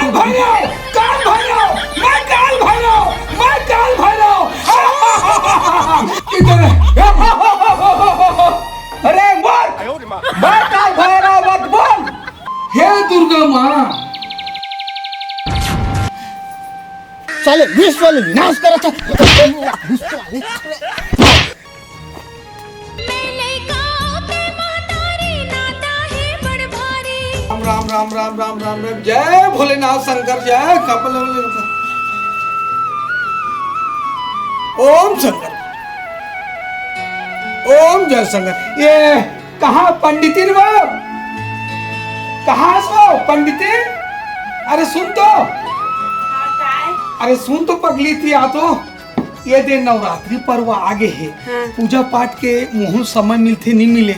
काल भैरव, काल भैरव, मैं काल भैरव, मैं काल भैरव। इधर अरे बोल, मैं काल भैरव मत बोल। हे दुर्गा माँ, साले विश्व विनाश करायचा राम राम राम राम राम राम। जय भोलेनाथ शंकर, जय कपिल। ओम शंकर, ओम जय शंकर। ये कहाँ पंडितिन वो, कहाँ सो पंडितिन? अरे सुन तो, अरे सुन तो पगली थी। आ तो ये दिन नवरात्रि पर्व आगे है। हाँ। पूजा पाठ के मुहूर्त समय मिलते नहीं मिले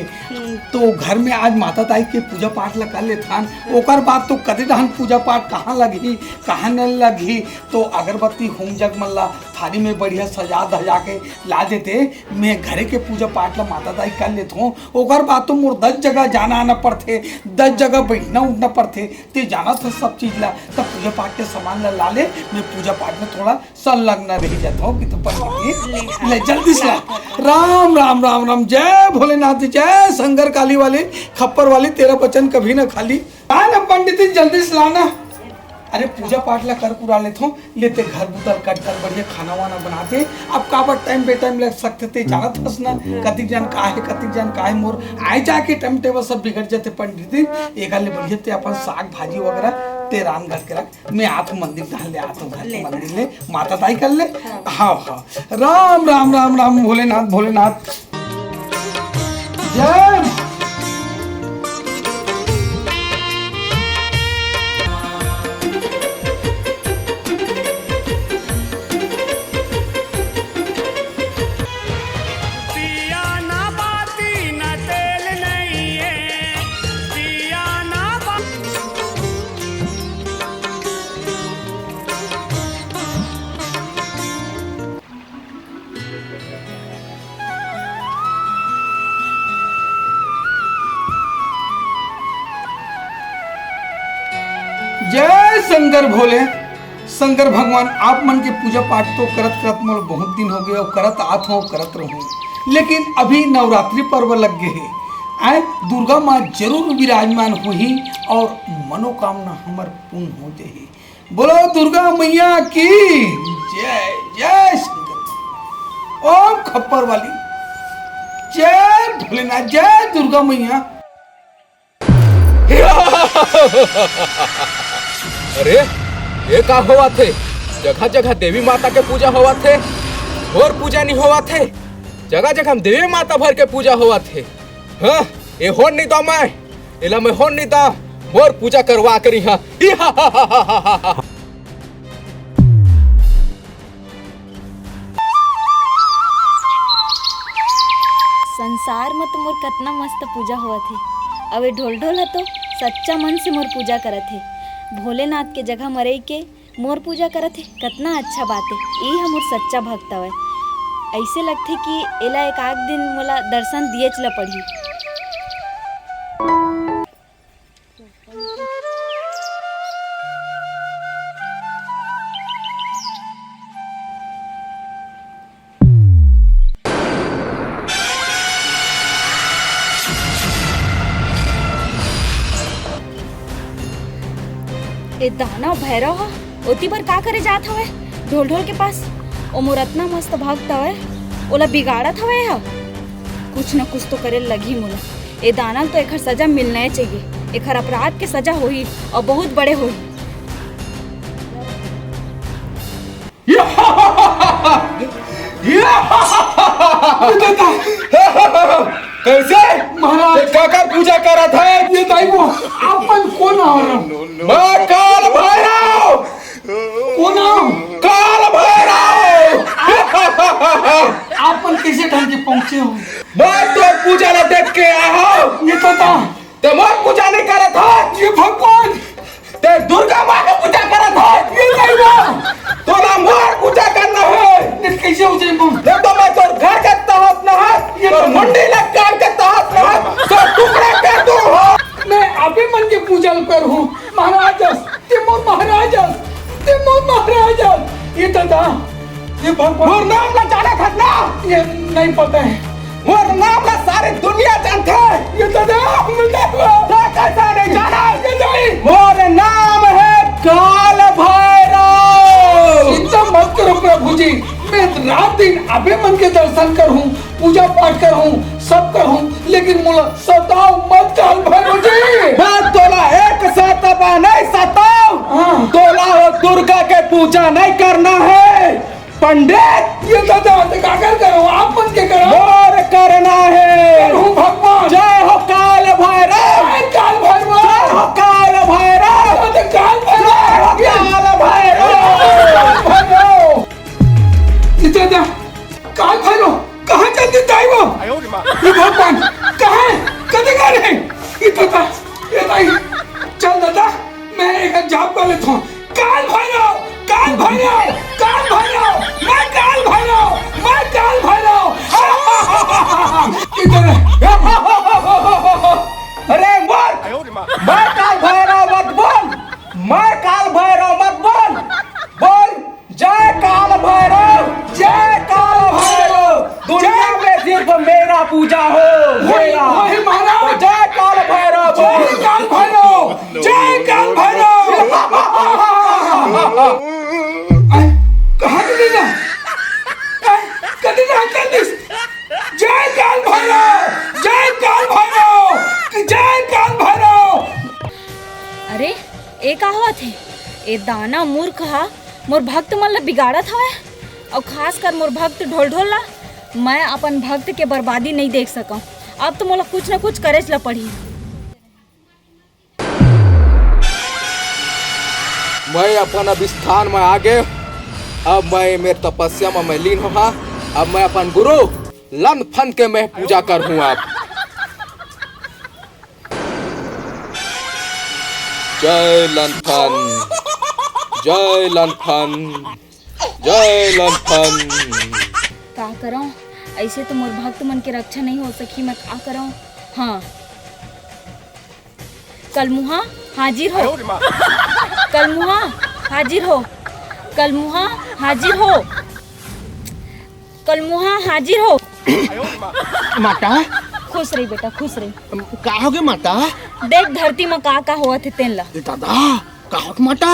तो घर में आज माता ताई के पूजा पाठ ला कर लेथान। ओकर बाद तो कदे डहन पूजा पाठ कहाँ लगी कहाँ नहीं लगी तो अगरबत्ती होम जगमल्ला थाली में बढ़िया सजा धजा के ला देते। मैं घरे के पूजा पाठ ला माता ताई कर लेता हूँ। ओकर बाद तो मोर 10 जगह जाना आना पड़ते, 10 जगह बैठना उठना पड़ते। ते जाना था सब चीज ला, तब पूजा पाठ के सामान ला ले। मैं पूजा पाठ में थोड़ा संलग्न रह जाता हूँ कि तो पंडित ले जल्दी से। राम राम राम राम। जय भोलेनाथ, जय शंकर काली वाले खप्पर वाली, तेरा वचन कभी ना खाली। ना पंडित जी जल्दी से लाना। अरे पूजा पाठ ला कर पूरा लेते हो, लेते घर बुतर कट कर बढ़िया खाना वाना बनाते। अब काबर टाइम बे टाइम लग सकते थे, जाना था ना कतिक जन का है कतिक जन का है। मोर आए जाके टाइम टेबल सब बिगड़ जाते पंडित जी। एक हाल बढ़िया ते अपन साग भाजी वगैरह ते राम घर के रख। मैं आता हूँ मंदिर धान ले आता हूँ, घर के मंदिर ले माता ताई कर ले। हाँ हाँ राम राम राम राम। भोलेनाथ भोलेनाथ जय। जय शंकर भोले। शंकर भगवान आप मन के पूजा पाठ तो करत करत मोर बहुत दिन हो गए और करत आत हूँ करत रहूँ। लेकिन अभी नवरात्रि पर्व लग गए है। आए दुर्गा माँ जरूर विराजमान हुई और मनोकामना हमार पूर्ण हो जाए। बोलो दुर्गा मैया की जय। जय शंकर, ओम खप्पर वाली, जय भोलेनाथ, जय दुर्गा मैया। अरे ये का हुआ थे? जगह जगह देवी माता के पूजा हुआ थे और पूजा नहीं हुआ थे। जगह जगह हम देवी माता भर के पूजा हुआ थे। हाँ ये हो नहीं तो मैं इला मैं हो नहीं तो मोर पूजा करवा करी। हाँ संसार में तो मोर कितना मस्त पूजा हुआ थे। अब ये ढोल ढोल है तो सच्चा मन से मोर पूजा करत है। भोलेनाथ के जगह मरई के मोर पूजा करत है, कितना अच्छा बात है। ये हम मोर सच्चा भक्त हवे। ऐसे लगते कि एला एक आध दिन मोला दर्शन दिए चला पड़ी। ए दानव भैरव ओती पर का करे जात हवे ढोल ढोल के पास? ओ मोर इतना मस्त भक्त हवे, ओला बिगाड़त हवे। हा कुछ न कुछ तो करे लगी मोला। ए दानव तो एकर सजा मिलना चाहिए। एकर अपराध के सजा होई और बहुत बड़े होई। कैसे महाराज काका पूजा करा था? ये दाई वो अपन कौन आ रहा? मैं काल भैरव। कौन आओ? काल भैरव। अपन कैसे ढंग के पहुंचे हो? मैं तो पूजा ला देख के आया हूँ। ये तो था ते मैं पूजा नहीं करा था। ये भगवान ते दुर्गा माँ का पूजा करा था। ये नहीं वो तो ना मोर पूजा करना है। ये कैसे हो जाए? ये तो मैं तो घर के तहत ना है, ये तो मंडी लग काम के तहत ना है, तो टुकड़ा कर दो हो। मैं अभी मन की पूजा कर हूँ महाराज। ते मोर महाराज ये दादा ये भगवान मोर नाम ला जाना खतना ये नहीं पता है। मोर नाम ला सारी दुनिया जानते है। ये दादा कैसा नहीं जाना ये नहीं मोर नाम है काल भैरव। चिंता मत करो प्रभु जी, मैं रात दिन अबे मन के दर्शन करूं, पूजा पाठ करूं, सब करूं, लेकिन मुला सताओ मत काल भैरव जी। मैं तोला एक सतबा नहीं सताओ। हाँ। तोला हो दुर्गा के पूजा नहीं करना है पंडित। ये दादा क्या करो, आप मन के करो। मोर करना है। करूं भगवान। जय हो काल भैरव। जय काल भैरव। जय हो काल भैरव। जय काल भैरव। जय हो काल भैरव। भैरव ये दादा काल भैरव कहाँ चलते ताई वो? ये भगवान कहाँ कदे जा रहे? ये दादा ये नहीं चल दादा मैं एक जाप कर लेता हूँ। काल भैरव काल भैरव काल भैरव मैं काल भैरव मैं काल भैरव। इधर अरे मोर मैं काल भैरव मत बोल। मैं काल भैरव मत बोल। बोल जय काल भैरव। जय काल भैरव। दुनिया में सिर्फ मेरा पूजा हो। मेरा वही महाराज। जय काल भैरव। जय काल भैरव जय काल भैरव। कहाँ चले ना कदे ना चल दिस। जय काल भैरव जय काल भैरव जय काल भैरव। अरे ए का हुआ थे? ए दाना मूर्ख हा मोर भक्त मन ला बिगाड़त हवे, और खास कर मोर भक्त ढोल ढोल ला। मैं अपन भक्त के बर्बादी नहीं देख सकूं। अब तो मोला कुछ न कुछ करेच ला पड़ी। मैं अपन अब स्थान में आ गए। अब मैं मेरे तपस्या में मैं लीन हुआ। अब मैं अपन गुरु लन फन के मैं पूजा करूँ। अब जय लंथन जय लंथन जय लंथन। का करूं? ऐसे तो मोर भक्त मन के रक्षा नहीं हो सकी। मैं का करूं? हाँ कलमुहा हाजिर हो। कलमुहा हाजिर हो। कलमुहा हाजिर हो। कलमुहा हाजिर हो। माता खुश रही बेटा खुश रही। का हो गए माता? देख धरती में का हुआ थे तेन ला। ये दादा का हो गए माता?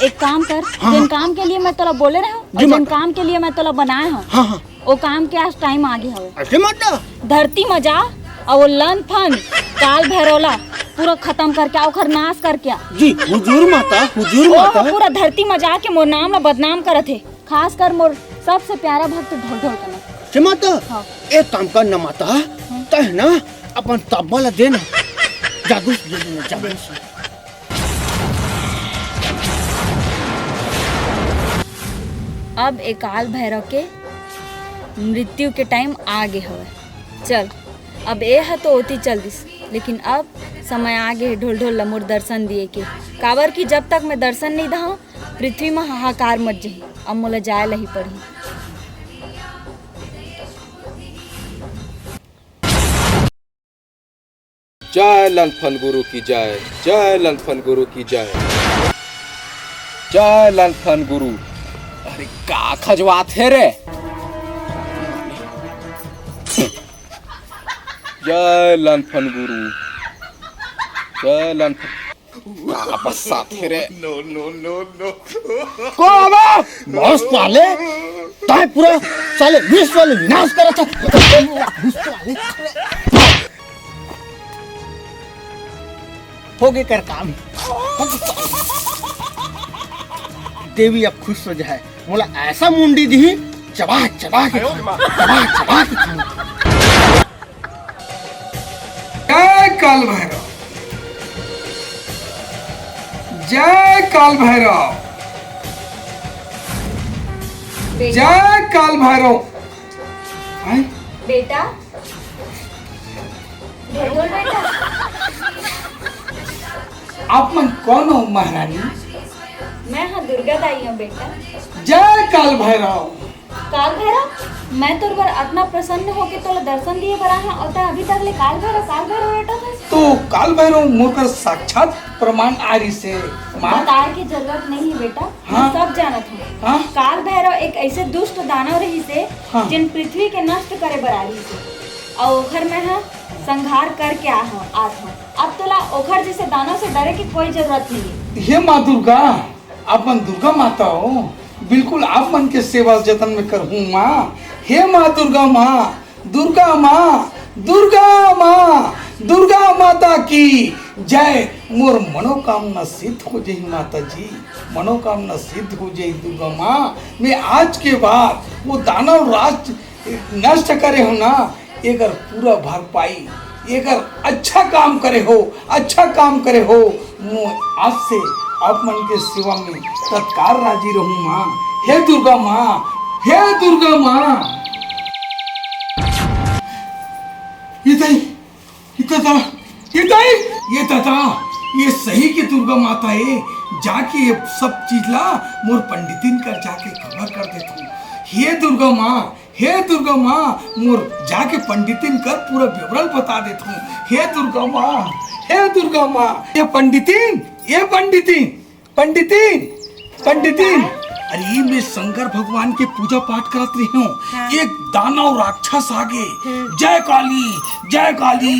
एक काम कर। जिन काम के लिए मैं तोला बोले रहा हूँ, जी जिन माता। काम के लिए मैं तोला बनाया हूँ, हाँ हाँ वो काम के आज टाइम आगे हवे। ऐसे माता? धरती में जा और वो लन फन काल भैरवला पूरा खत्म करके आओ, ओखर नाश करके आ। जी हुजूर माता हुजूर ओ माता। पूरा धरती में जाके मोर नाम ला बदनाम करत है। खास कर मोर सबसे प्यारा भक्त ढोल ढोल का। से माता हाँ। एक काम कर ना माता, तह ना अपन तब्बा ला देना, जादू से दे देना जादू से। अब एक काल भैरव के मृत्यु के टाइम आगे हवे। चल अब ए है तो होती चल दिस, लेकिन अब समय आगे है ढोल ढोल लमुर दर्शन दिए के। काबर की जब तक मैं दर्शन नहीं दहा पृथ्वी में हाहाकार मच जाही। अब मोला जाए लही पड़ी। जय लंथन गुरु की जय। जय लंथन गुरु की जय। जय लंथन गुरु। अरे का खजवात है रे। जय लंथन गुरु। जय लंथन वापस साथे रे। को आवा मस्त वाले ताए पूरा साले विश्व वाले विनाश करा था। विश्व वाले हो गए कर काम। देवी अब खुश हो जाए, बोला ऐसा मुंडी दी चबा चबा के खाना। जय काल भैरव जय काल भैरव जय काल भैरव। आए? बेटा ढोल बेटा आप मन कौन हो महारानी? मैं हाँ दुर्गा दाई हूँ बेटा। जय काल भैरव। काल भैरव मैं तो बार इतना प्रसन्न होके तो दर्शन दिए बरा है और ता अभी तक ले काल भैरव बेटा था। तो काल भैरव मोर साक्षात प्रमाण आ रही से माँ। बताए की जरूरत नहीं है बेटा। हाँ? मैं सब जानत हूँ। हाँ? काल भैरव एक ऐसे दुष्ट दानव रही से हाँ? जिन पृथ्वी के नष्ट करे बरारी से और ओखर में है संहार करके आत हूँ। अब तोला ओखर जैसे दानव से डरे की कोई जरूरत नहीं है। हे माँ दुर्गा, अपन दुर्गा माता हो, बिल्कुल आप मन के सेवा जतन में करहूँ माँ। हे माँ दुर्गा माँ, दुर्गा माँ, दुर्गा माँ, दुर्गा माता की जय। मोर मनोकामना सिद्ध हो जाए माता जी, मनोकामना सिद्ध हो जाए दुर्गा माँ। मैं आज के बाद वो दानव राज नष्ट करे हो ना, एकर पूरा भरपाई, एकर अच्छा काम करे हो, अच्छा काम करे हो। मैं आज से आप मन के सेवा में तत्काल राजी रहूं माँ। हे दुर्गा माँ, हे दुर्गा माँ। ये सही की दुर्गा माता है। जाके ये सब चीज ला मोर पंडितिन कर जाके खबर कर देता हूँ। हे दुर्गा माँ, हे दुर्गा माँ, मोर जाके पंडितिन कर पूरा विवरण बता देता हूँ। हे दुर्गा माँ, हे दुर्गा माँ। ये पंडितिन, ये पंडितिन, पंडितिन, पंडितिन। अरे मैं शंकर भगवान के पूजा पाठ करत रही हूँ। हाँ। एक दानव राक्षस आगे जय काली, जय काली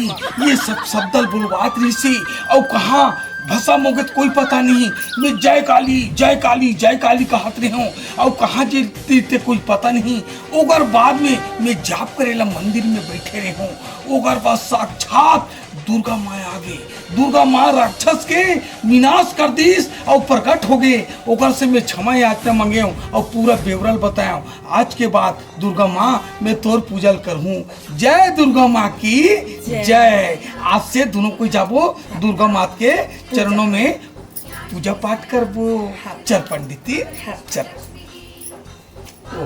ये सब शब्द बुलवात रही से और कहा भसा मोगत कोई पता नहीं। मैं जय काली, जय काली, जय काली कहत रही हूँ और कहाँ जीते कोई पता नहीं। ओकर बाद में मैं जाप करेला मंदिर में बैठे रहे हूँ। ओकर बाद साक्षात दुर्गा माँ आ गई। दुर्गा माँ राक्षस के विनाश कर दीस और प्रकट हो गए। ओकर से मैं क्षमा याचना मांगे हूँ और पूरा विवरण बताया हूँ। आज के बाद दुर्गा माँ मैं तोर पूजा करूँ। जय दुर्गा माँ की जय। आज से दोनों को जाबो दुर्गा माँ के चरणों में पूजा पाठ करबो। चल पंडिती चल।